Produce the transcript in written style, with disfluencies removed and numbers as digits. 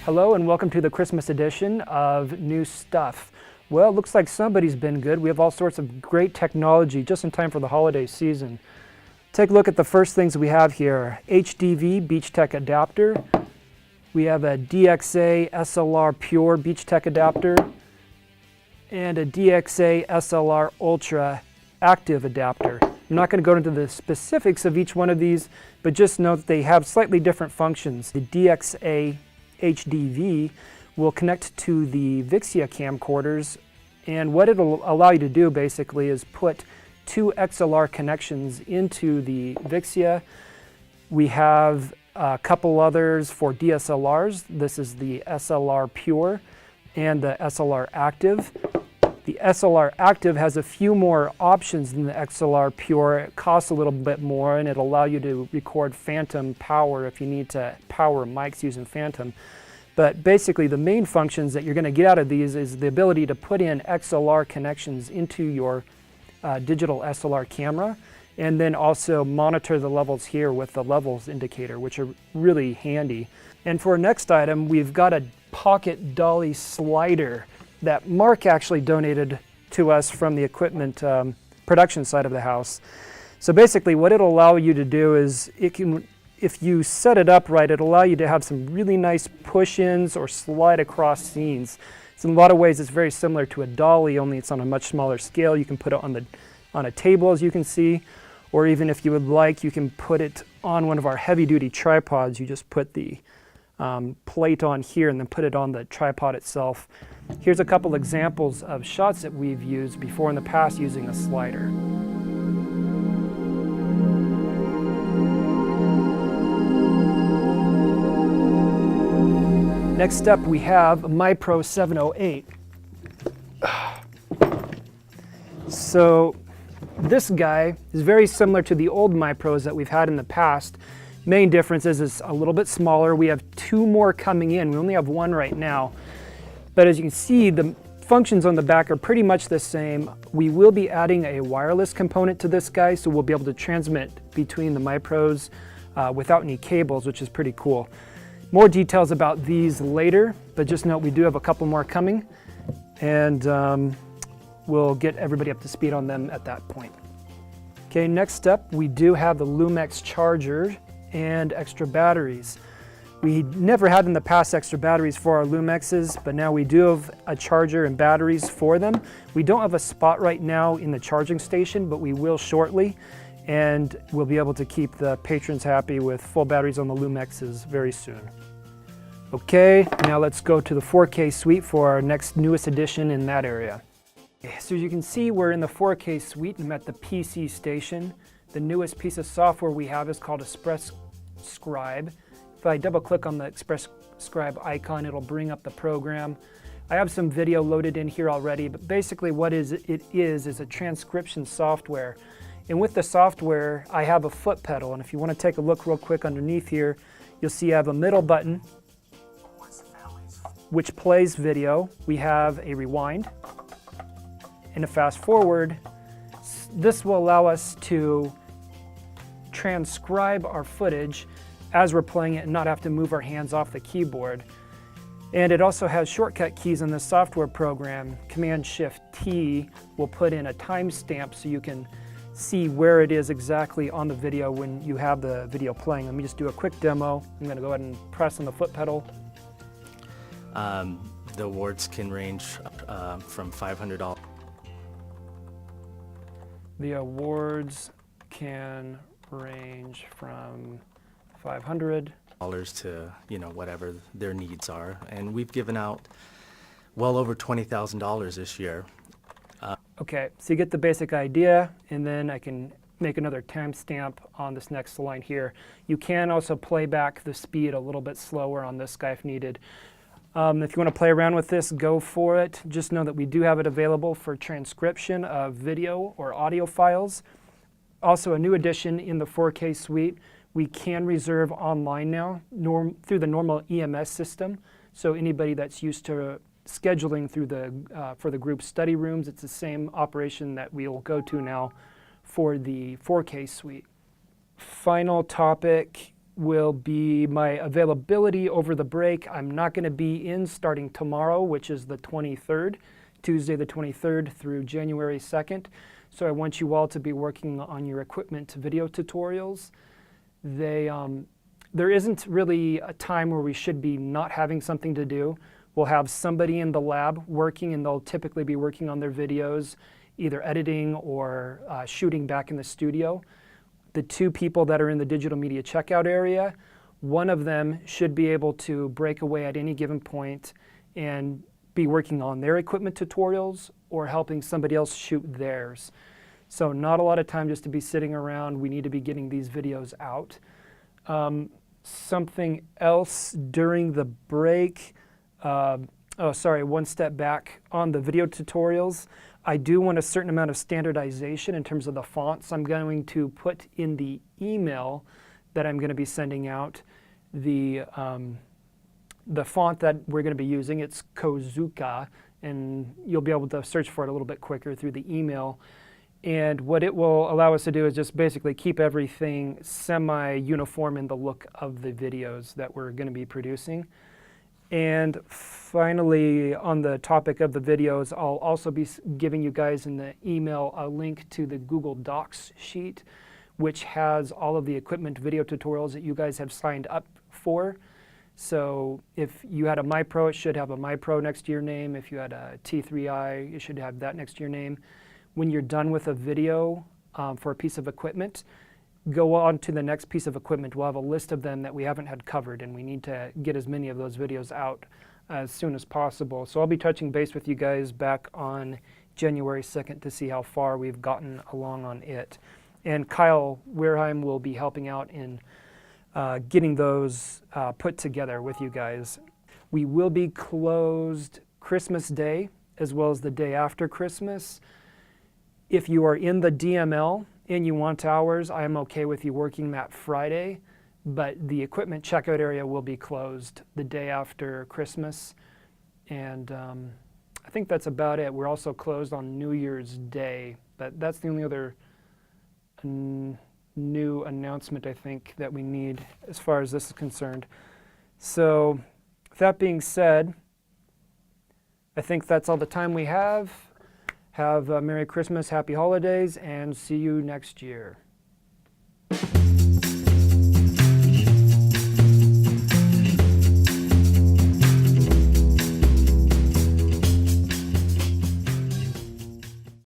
Hello and welcome to the Christmas edition of New Stuff. Well, it looks like somebody's been good. We have all sorts of great technology just in time for the holiday season. Take a look at the first things we have here. HDV Beachtek adapter. We have a DXA SLR Pure Beachtek adapter and a DXA SLR Ultra active adapter. I'm not going to go into the specifics of each one of these, but just note that they have slightly different functions. The DXA HDV will connect to the Vixia camcorders, and what it'll allow you to do basically is put two XLR connections into the Vixia. We have a couple others for DSLRs. This is the SLR Pure and the SLR Active. The SLR Active has a few more options than the XLR Pure. It costs a little bit more and it'll allow you to record phantom power if you need to power mics using phantom. But basically the main functions that you're going to get out of these is the ability to put in XLR connections into your digital SLR camera, and then also monitor the levels here with the levels indicator, which are really handy. And for our next item, we've got a pocket dolly slider that Mark actually donated to us from the equipment production side of the house. So basically what it'll allow you to do is, if you set it up right, it'll allow you to have some really nice push-ins or slide across scenes. So in a lot of ways it's very similar to a dolly, only it's on a much smaller scale. You can put it on a table, as you can see, or even if you would like, you can put it on one of our heavy-duty tripods. You just put the plate on here and then put it on the tripod itself. Here's a couple examples of shots that we've used before in the past using a slider. Next up we have a Mipro 708. So this guy is very similar to the old Mipros that we've had in the past. Main difference is it's a little bit smaller. We have two more coming in. We only have one right now. But as you can see, the functions on the back are pretty much the same. We will be adding a wireless component to this guy, so we'll be able to transmit between the Mipros without any cables, which is pretty cool. More details about these later, but just note we do have a couple more coming, and we'll get everybody up to speed on them at that point. Okay, next up we do have the Lumix charger and extra batteries. We never had in the past extra batteries for our Lumixes, but now we do have a charger and batteries for them. We don't have a spot right now in the charging station, but we will shortly, and we'll be able to keep the patrons happy with full batteries on the Lumixes very soon. Okay, now let's go to the 4K suite for our next newest addition in that area. So as you can see, we're in the 4K suite and I'm at the PC station. The newest piece of software we have is called Express Scribe. If I double click on the Express Scribe icon, it'll bring up the program. I have some video loaded in here already, but basically what it is a transcription software. And with the software, I have a foot pedal, and if you want to take a look real quick underneath here, you'll see I have a middle button, which plays video. We have a rewind and a fast forward. This will allow us to transcribe our footage as we're playing it and not have to move our hands off the keyboard. And it also has shortcut keys in the software program. Command-Shift-T will put in a timestamp so you can see where it is exactly on the video when you have the video playing. Let me just do a quick demo. I'm going to go ahead and press on the foot pedal. The awards can range from $500. The awards can range from $500 to, whatever their needs are, and we've given out well over $20,000 this year. Okay, so you get the basic idea, and then I can make another timestamp on this next line here. You can also play back the speed a little bit slower on this guy if needed. If you want to play around with this, go for it. Just know that we do have it available for transcription of video or audio files. Also, a new addition in the 4K suite, we can reserve online now through the normal EMS system. So anybody that's used to scheduling through for the group study rooms, it's the same operation that we'll go to now for the 4K suite. Final topic, will be my availability over the break. I'm not going to be in starting tomorrow, which is the 23rd, Tuesday the 23rd through January 2nd. So I want you all to be working on your equipment video tutorials. There isn't really a time where we should be not having something to do. We'll have somebody in the lab working, and they'll typically be working on their videos, either editing or shooting back in the studio. The two people that are in the digital media checkout area, one of them should be able to break away at any given point and be working on their equipment tutorials or helping somebody else shoot theirs. So not a lot of time just to be sitting around. We need to be getting these videos out. Something else during the break, one step back on the video tutorials. I do want a certain amount of standardization in terms of the fonts I'm going to put in the email that I'm going to be sending out. The font that we're going to be using, it's Kozuka, and you'll be able to search for it a little bit quicker through the email. And what it will allow us to do is just basically keep everything semi-uniform in the look of the videos that we're going to be producing. And finally, on the topic of the videos, I'll also be giving you guys in the email a link to the Google Docs sheet, which has all of the equipment video tutorials that you guys have signed up for. So if you had a Mipro, it should have a Mipro next to your name. If you had a T3i, it should have that next to your name. When you're done with a video for a piece of equipment, go on to the next piece of equipment. We'll have a list of them that we haven't had covered, and we need to get as many of those videos out as soon as possible. So I'll be touching base with you guys back on January 2nd to see how far we've gotten along on it. And Kyle Wehrheim will be helping out in getting those put together with you guys. We will be closed Christmas Day as well as the day after Christmas. If you are in the DML and you want hours, I am okay with you working that Friday, but the equipment checkout area will be closed the day after Christmas. And I think that's about it. We're also closed on New Year's Day. That's the only other new announcement I think that we need as far as this is concerned. So with that being said, I think that's all the time we have. Have a Merry Christmas, Happy Holidays, and see you next year.